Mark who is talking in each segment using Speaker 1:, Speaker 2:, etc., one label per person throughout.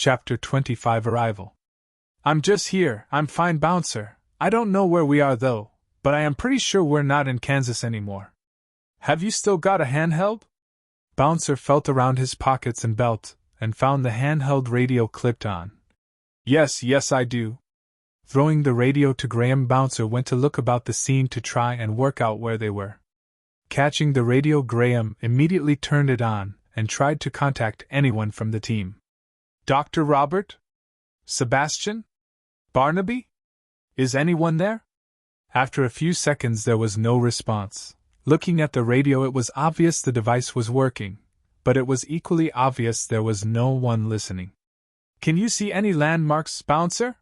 Speaker 1: Chapter 25 Arrival. I'm just here, I'm fine, Bouncer. I don't know where we are though, but I am pretty sure we're not in Kansas anymore. Have you still got a handheld? Bouncer felt around his pockets and belt, and found the handheld radio clipped on. Yes, I do. Throwing the radio to Graham, Bouncer went to look about the scene to try and work out where they were. Catching the radio, Graham immediately turned it on and tried to contact anyone from the team. Dr. Robert? Sebastian? Barnaby? Is anyone there? After a few seconds there was no response. Looking at the radio, it was obvious the device was working, but it was equally obvious there was no one listening. Can you see any landmarks, Bouncer?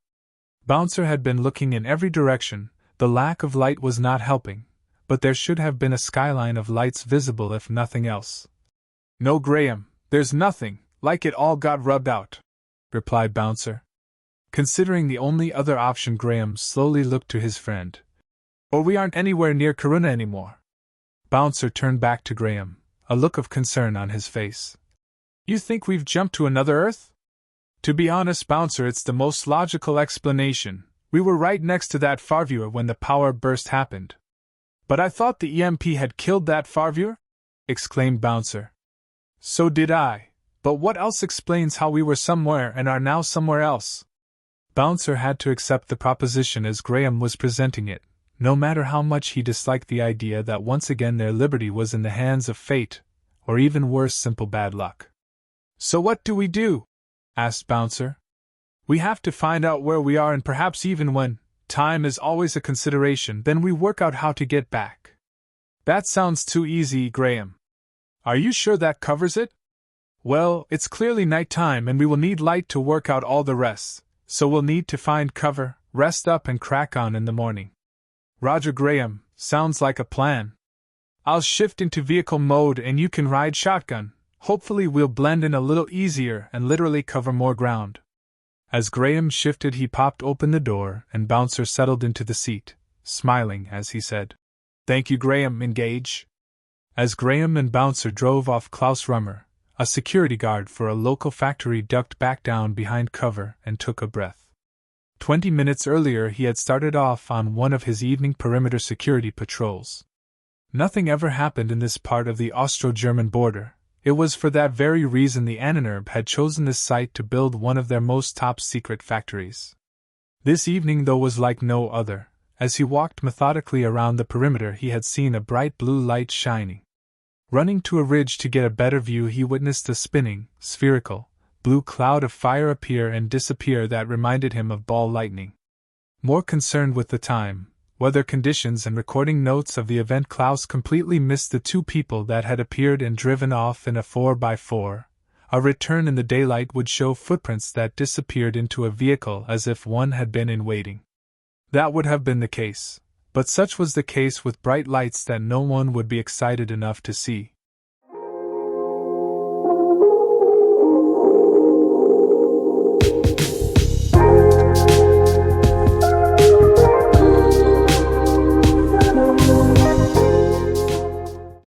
Speaker 1: Bouncer had been looking in every direction. The lack of light was not helping, but there should have been a skyline of lights visible if nothing else. No, Graham, there's nothing, like it all got rubbed out, replied Bouncer. Considering the only other option, Graham slowly looked to his friend. Or we aren't anywhere near Corunna anymore. Bouncer turned back to Graham, a look of concern on his face. You think we've jumped to another Earth? To be honest, Bouncer, it's the most logical explanation. We were right next to that Farviewer when the power burst happened. But I thought the EMP had killed that Farviewer? Exclaimed Bouncer. So did I. But what else explains how we were somewhere and are now somewhere else? Bouncer had to accept the proposition as Graham was presenting it, no matter how much he disliked the idea that once again their liberty was in the hands of fate, or even worse, simple bad luck. So what do we do? Asked Bouncer. We have to find out where we are, and perhaps even when time is always a consideration, then we work out how to get back. That sounds too easy, Graham. Are you sure that covers it? Well, it's clearly night time and we will need light to work out all the rest, so we'll need to find cover, rest up and crack on in the morning. Roger, Graham, sounds like a plan. I'll shift into vehicle mode and you can ride shotgun. Hopefully we'll blend in a little easier and literally cover more ground. As Graham shifted, he popped open the door and Bouncer settled into the seat, smiling as he said, Thank you, Graham, engage. As Graham and Bouncer drove off, Klaus Rummer, a security guard for a local factory, ducked back down behind cover and took a breath. 20 minutes earlier he had started off on one of his evening perimeter security patrols. Nothing ever happened in this part of the Austro-German border. It was for that very reason the Ahnenerbe had chosen this site to build one of their most top-secret factories. This evening, though, was like no other. As he walked methodically around the perimeter, he had seen a bright blue light shining. Running to a ridge to get a better view, he witnessed a spinning, spherical, blue cloud of fire appear and disappear that reminded him of ball lightning. More concerned with the time, weather conditions and recording notes of the event, Klaus completely missed the two people that had appeared and driven off in a 4x4. A return in the daylight would show footprints that disappeared into a vehicle as if one had been in waiting. That would have been the case, but such was the case with bright lights that no one would be excited enough to see.